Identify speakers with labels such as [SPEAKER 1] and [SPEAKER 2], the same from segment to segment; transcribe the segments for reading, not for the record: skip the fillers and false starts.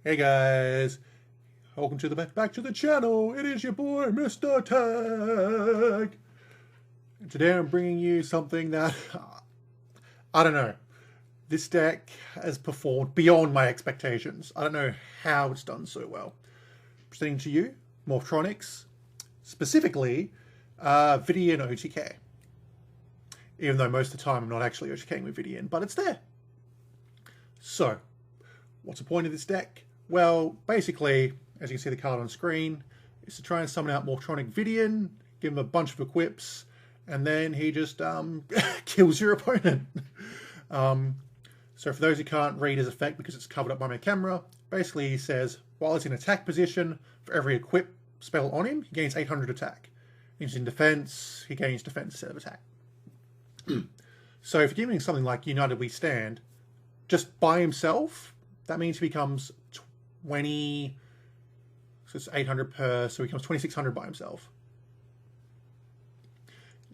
[SPEAKER 1] Hey guys, welcome to the back to the channel. It is your boy, Mr. Tag. And today I'm bringing you something that I don't know. This deck has performed beyond my expectations. I don't know how it's done so well. Presenting to you, Morphtronics, specifically Vidian OTK. Even though most of the time I'm not actually OTKing with Vidian, but it's there. So, what's the point of this deck? Well, basically, as you can see the card on screen, is to try and summon out Morphtronic Vidian, give him a bunch of equips, and then he just kills your opponent. So for those who can't read his effect because it's covered up by my camera, basically he says, while he's in attack position, for every equip spell on him, he gains 800 attack. If he's in defense, he gains defense instead of attack. So if you're giving something like United We Stand, just by himself, that means he becomes 20, so it's 800 per, so he becomes 2600 by himself.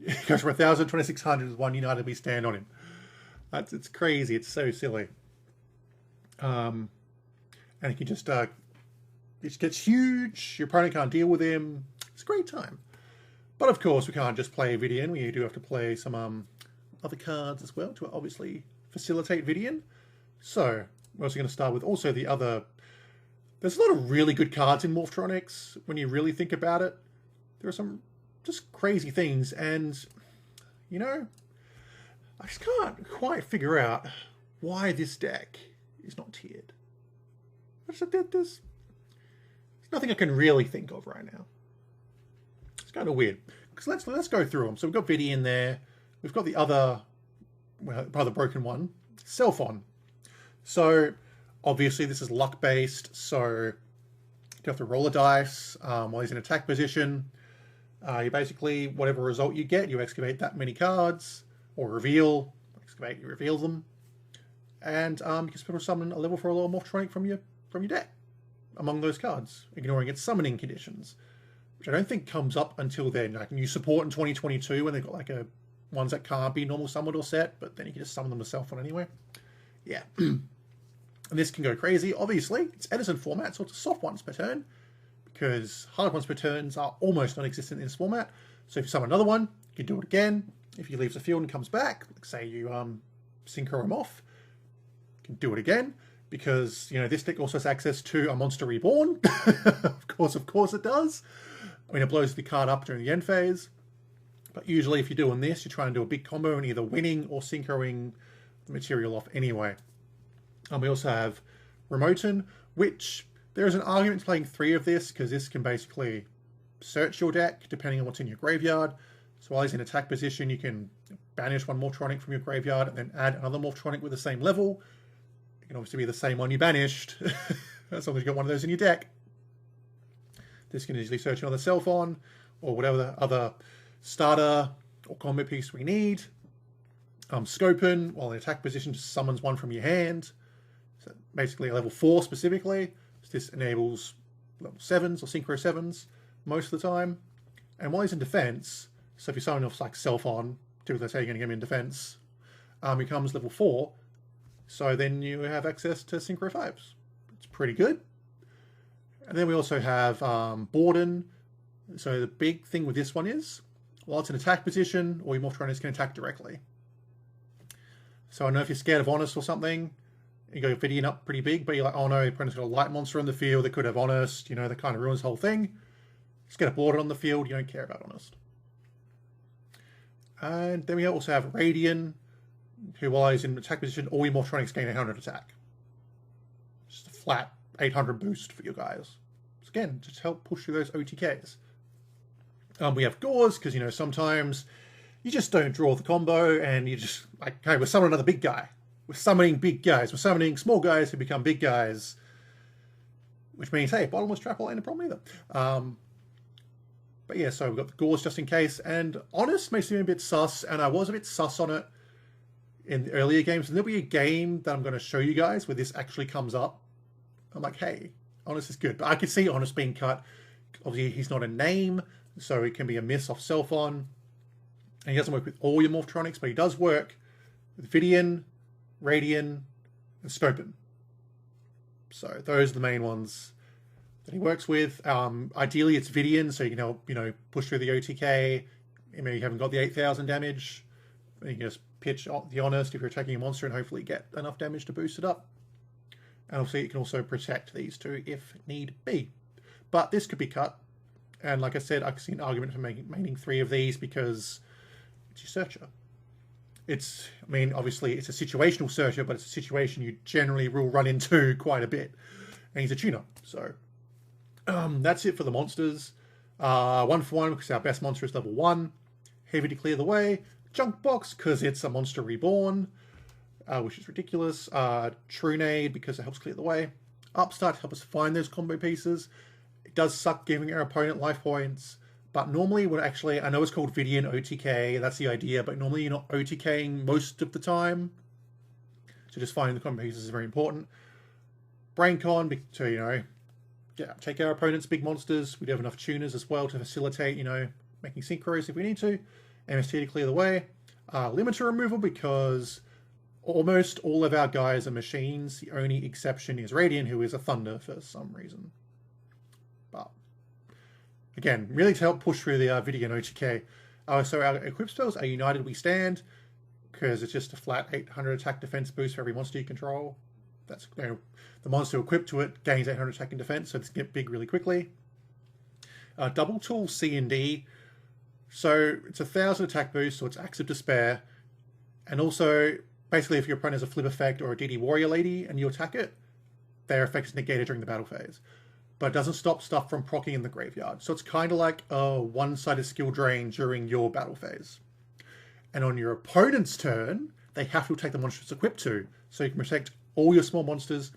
[SPEAKER 1] He goes from 1000 to 2600 with one United We Stand on him. It's crazy, it's so silly. And he can just, it gets huge, your opponent can't deal with him. It's a great time. But of course, we can't just play Vidian, we do have to play some other cards as well to obviously facilitate Vidian. So, we're also going to start with also the other... There's a lot of really good cards in Morphtronics when you really think about it. There are some just crazy things, and, you know, I just can't quite figure out why this deck is not tiered. There's nothing I can really think of right now. It's kind of weird. Because let's go through them. So we've got Vidian there. We've got the other, well, probably the broken one, Selphon. So obviously this is luck based, so you have to roll a dice while he's in attack position. You basically, whatever result you get, you excavate that many cards, or reveal, excavate, you reveal them, and you can special summon a level 4 or Morphtronic from your deck among those cards, ignoring its summoning conditions, which I don't think comes up until then. Like new support in 2022 when they've got like ones that can't be normal summoned or set, but then you can just summon them to Selphon anyway. Yeah. And this can go crazy. Obviously, it's Edison format, so it's soft ones per turn, because hard ones per turns are almost non-existent in this format. So if you summon another one, you can do it again. If he leaves the field and comes back, like say you synchro him off, you can do it again, because you know this deck also has access to a Monster Reborn. of course it does. I mean, it blows the card up during the end phase. But usually if you're doing this, you're trying to do a big combo and either winning or synchroing the material off anyway. We also have Remoten, which there is an argument to playing 3 of this, because this can basically search your deck depending on what's in your graveyard. So while he's in attack position, you can banish one Morphtronic from your graveyard and then add another Morphtronic with the same level. It can obviously be the same one you banished, as long as you've got one of those in your deck. This can easily search another Selphon, or whatever the other starter or combo piece we need. Scopin, while in attack position, just summons one from your hand. So basically a level 4 specifically. So this enables level 7s or synchro 7s most of the time. And while he's in defense, so if you summon off like Selphon, typically that's how you're going to get him in defense, he becomes level 4. So then you have access to synchro 5s. It's pretty good. And then we also have Borden. So the big thing with this one is, while it's in attack position, all your Morphtronics can attack directly. So I know if you're scared of Honest or something, you go Vidian up pretty big, but you're like, oh no, your opponent's got a light monster in the field that could have Honest, you know, that kind of ruins the whole thing. Just get a Borden on the field, you don't care about Honest. And then we also have Radian, who while he's in attack position, all your Morphtronics gain 800 attack. Just a flat 800 boost for you guys. So again, just help push through those OTKs. We have Gauze, because, you know, sometimes you just don't draw the combo, and you just, like, okay, we're summoning another big guy. We're summoning big guys. We're summoning small guys who become big guys. Which means, hey, bottomless trap ain't a problem either. But yeah, so we've got the Gauze just in case, and Honest makes me a bit sus, and I was a bit sus on it in the earlier games. And there'll be a game that I'm going to show you guys where this actually comes up. I'm like, hey, Honest is good. But I could see Honest being cut. Obviously, he's not a name, so it can be a miss off Selphon. And he doesn't work with all your Morphtronics, but he does work with Vidian, Radian, and Scopin. So those are the main ones that he works with. Ideally, it's Vidian, so you can help, push through the OTK. Maybe you haven't got the 8,000 damage. You can just pitch the Honest if you're attacking a monster and hopefully get enough damage to boost it up. And obviously, you can also protect these two if need be. But this could be cut. And like I said, I can see an argument for making 3 of these because it's your searcher. Obviously, it's a situational searcher, but it's a situation you generally will run into quite a bit. And he's a tuner. So that's it for the monsters. 1 for 1 because our best monster is level 1. Heavy to clear the way. Junk box because it's a monster reborn, which is ridiculous. Trunade because it helps clear the way. Upstart to help us find those combo pieces. It does suck giving our opponent life points, but normally I know it's called Vidian OTK, that's the idea, but normally you're not OTKing most of the time. So just finding the combo pieces is very important. Braincon to, take our opponent's big monsters. We do have enough tuners as well to facilitate, making synchros if we need to. MST to clear the way. Limiter removal because almost all of our guys are machines. The only exception is Radiant, who is a Thunder for some reason. But again, really to help push through the Vidian OTK. So our equip spells are United We Stand because it's just a flat 800 attack defense boost for every monster you control. That's the monster equipped to it gains 800 attack and defense, so it's get big really quickly. Double Tool C and D. So it's 1,000 attack boost, so it's Acts of Despair. And also, basically, if your opponent has a flip effect or a DD Warrior Lady and you attack it, their effect is negated during the battle phase. But it doesn't stop stuff from proccing in the graveyard. So it's kind of like a one-sided skill drain during your battle phase. And on your opponent's turn, they have to take the monster it's equipped to. So you can protect all your small monsters.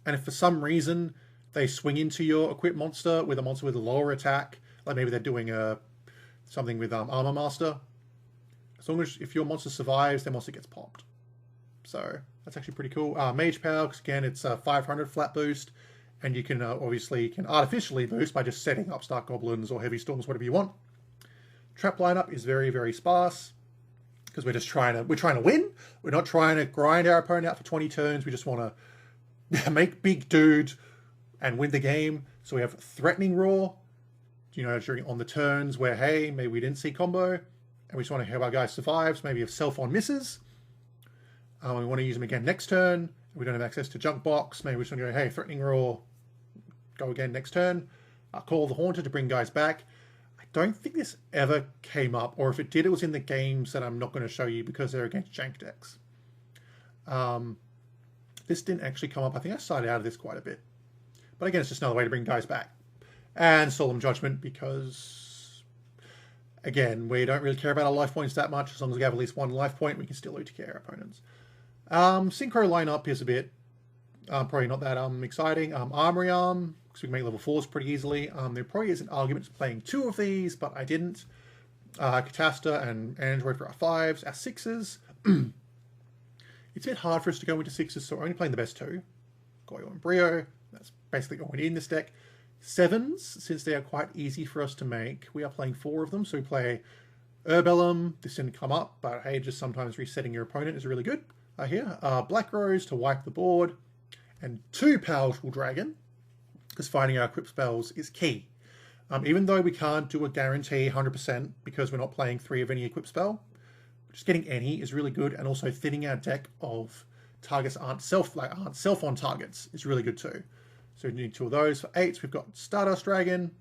[SPEAKER 1] And if for some reason they swing into your equipped monster with a lower attack, like maybe they're doing something with Armor Master, as long as if your monster survives, their monster gets popped. So that's actually pretty cool. Mage Power, because again, it's a 500 flat boost, and you can artificially boost by just setting up Stark Goblins or Heavy Storms, whatever you want. Trap lineup is very, very sparse because we're trying to win. We're not trying to grind our opponent out for 20 turns. We just want to make big dude and win the game. So we have Threatening Roar, on the turns where, hey, maybe we didn't see combo, and we just want to help our guy survive. So maybe if Self-On misses, we want to use him again next turn. We don't have access to Junk Box. Maybe we just want to go, hey, Threatening Roar, go again next turn. Call the Haunter to bring guys back. I don't think this ever came up, or if it did, it was in the games that I'm not going to show you because they're against jank decks. This didn't actually come up. I think I started out of this quite a bit. But again, it's just another way to bring guys back. And Solemn Judgment because, again, we don't really care about our life points that much. As long as we have at least 1 life point, we can still OTK our opponents. Synchro lineup is a bit probably not that exciting. Armory Arm, because we can make level 4s pretty easily. There probably is an argument to playing 2 of these, but I didn't. Catasta and Android for our 5s. Our 6s, it's a bit hard for us to go into 6s, so we're only playing the best 2. Goyo and Brio, that's basically all we need in this deck. 7s, since they are quite easy for us to make, we are playing 4 of them. So we play Urbellum. This didn't come up, but hey, just sometimes resetting your opponent is really good. Here, Black Rose to wipe the board, and 2 Powerful Dragon, because finding our equip spells is key. Even though we can't do a guarantee 100% because we're not playing 3 of any equip spell, just getting any is really good, and also thinning our deck of targets aren't self-on targets is really good too. So we need 2 of those. For 8s, we've got Stardust Dragon,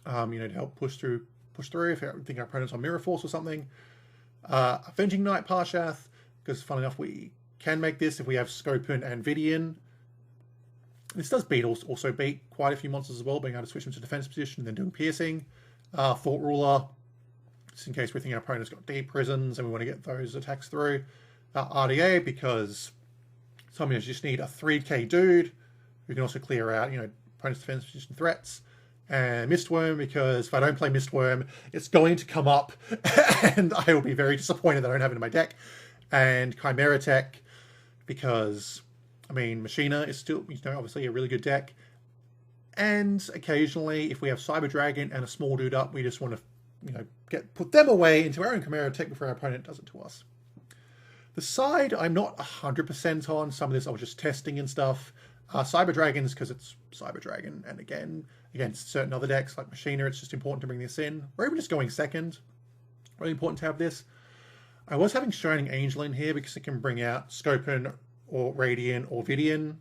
[SPEAKER 1] to help push through if we think our opponent's on Mirror Force or something. Avenging Knight Parshath, because fun enough, we can make this if we have Scopin and Vidian. This does also beat quite a few monsters as well, being able to switch them to defense position and then doing piercing. Thought Ruler, just in case we think our opponent's got deep prisons and we want to get those attacks through. RDA, because sometimes you just need a 3k dude who can also clear out, opponent's defense position threats. And Mistworm, because if I don't play Mistworm, it's going to come up and I will be very disappointed that I don't have it in my deck. And Chimera Tech, because, Machina is still, obviously a really good deck. And occasionally, if we have Cyber Dragon and a small dude up, we just want to, put them away into our own Chimera Tech before our opponent does it to us. The side, I'm not 100% on. Some of this I was just testing and stuff. Cyber Dragons, because it's Cyber Dragon, and again, against certain other decks like Machina, it's just important to bring this in. Or even just going second. Really important to have this. I was having Shining Angel in here because it can bring out Scopen or Radiant or Vidian,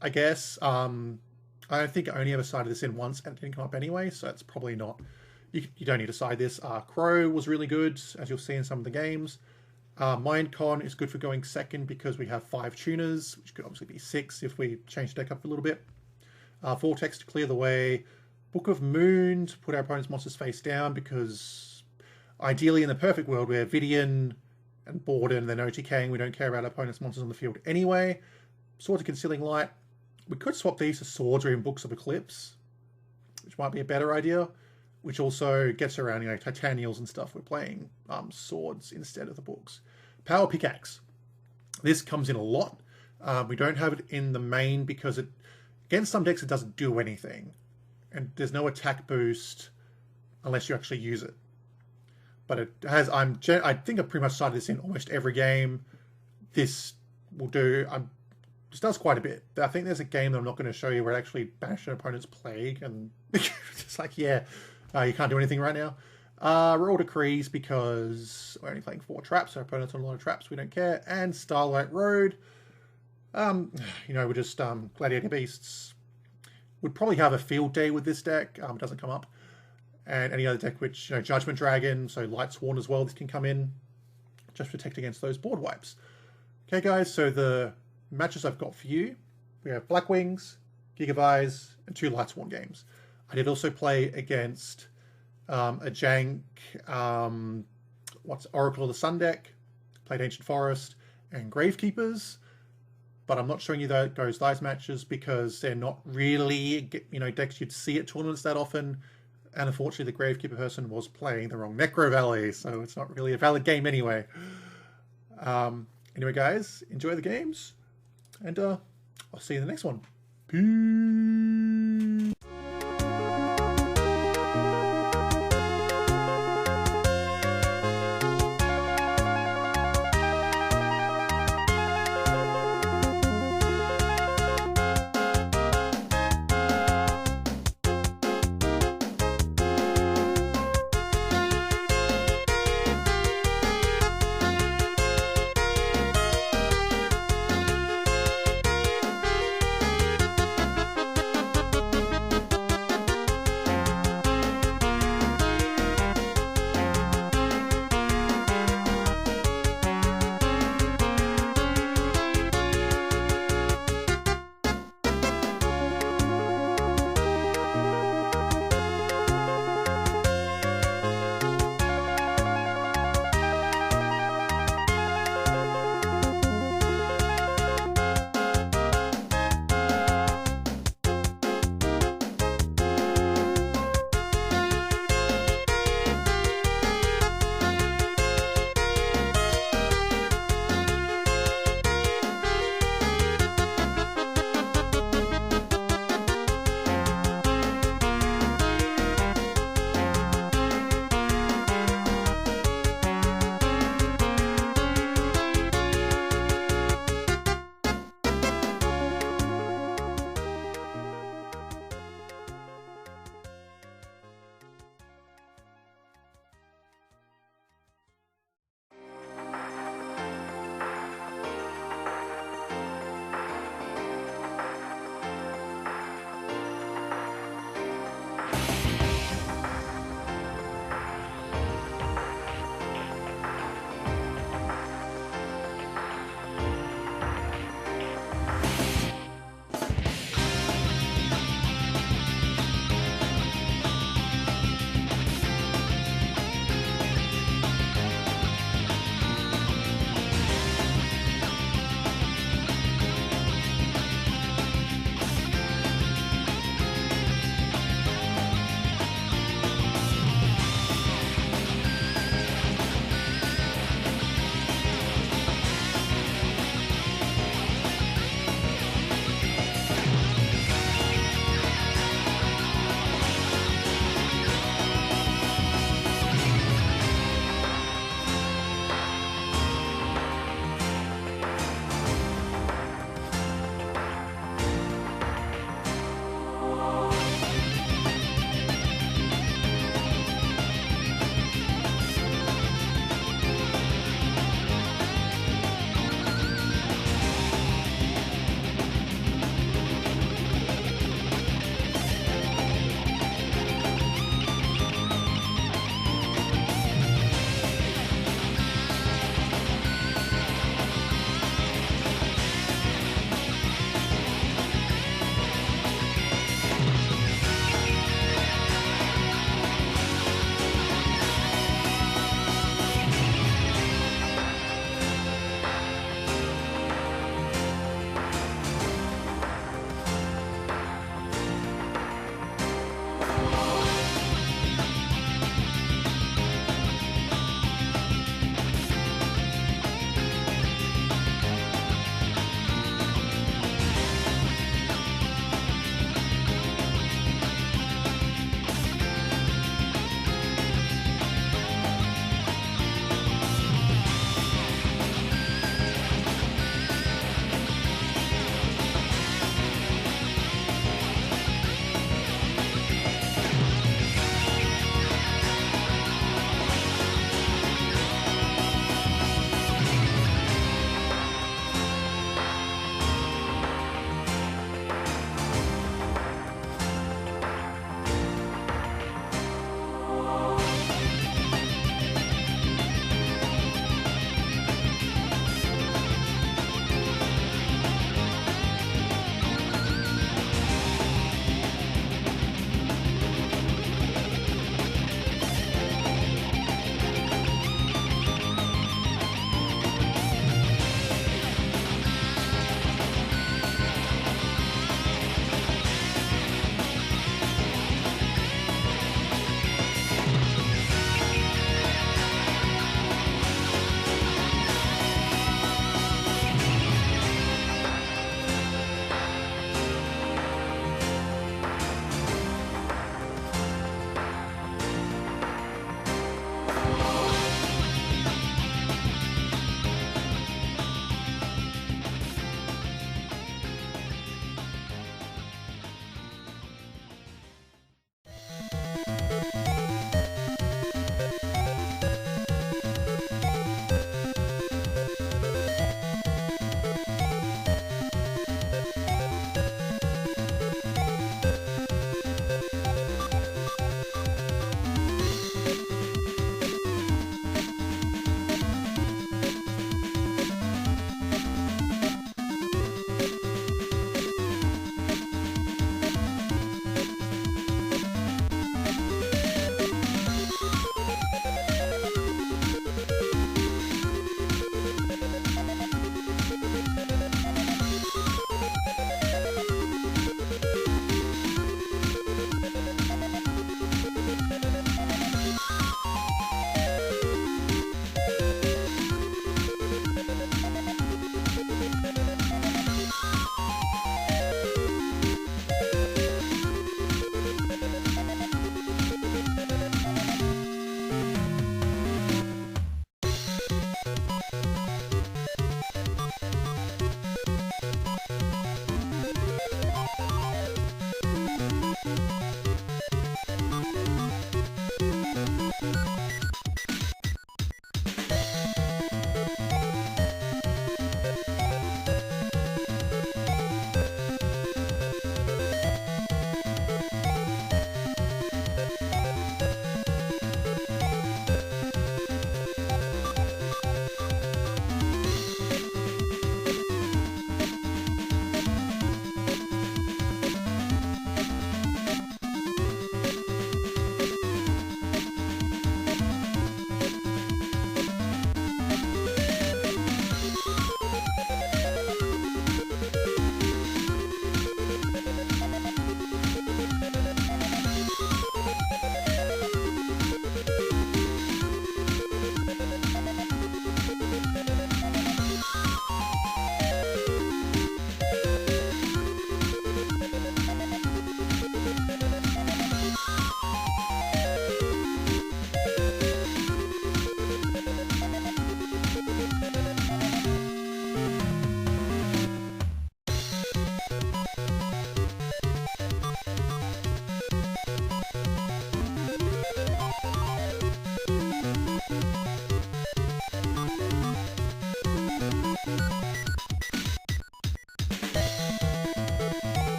[SPEAKER 1] I guess. I think I only ever sided this in once and it didn't come up anyway, so it's probably not. You don't need to side this. Crow was really good, as you'll see in some of the games. Mindcon is good for going second because we have 5 tuners, which could obviously be 6 if we change the deck up a little bit. Vortex to clear the way. Book of Moon to put our opponent's monsters face down because ideally in the perfect world we're Vidian and Borden, then OTKing, we don't care about our opponent's monsters on the field anyway. Swords of Concealing Light. We could swap these to Swords or even Books of Eclipse, which might be a better idea, which also gets around, you know, Titanials and stuff. We're playing Swords instead of the books. Power Pickaxe. This comes in a lot. We don't have it in the main because it, against some decks, it doesn't do anything. And there's no attack boost unless you actually use it. But it has, I think I've pretty much started this in almost every game. This will do, this does quite a bit. I think there's a game that I'm not going to show you where it actually bashed an opponent's Plague, and it's like, yeah, you can't do anything right now. Royal Decrees because we're only playing 4 traps, our opponent's on a lot of traps, we don't care. And Starlight Road, you know, we're just Gladiator Beasts. Would probably have a field day with this deck, it doesn't come up. And any other deck which, you know, Judgment Dragon, so Light Sworn as well, this can come in. Just protect against those board wipes. Okay guys, so the matches I've got for you, we have Black Wings, Gigavise, and 2 Light Sworn games. I did also play against a jank, Oracle of the Sun deck, played Ancient Forest and Gravekeepers, but I'm not showing you those matches because they're not really, you know, decks you'd see at tournaments that often, and unfortunately the Gravekeeper person was playing the wrong Necro Valley, so it's not really a valid game anyway. Anyway guys, enjoy the games, and I'll see you in the next one. Peace!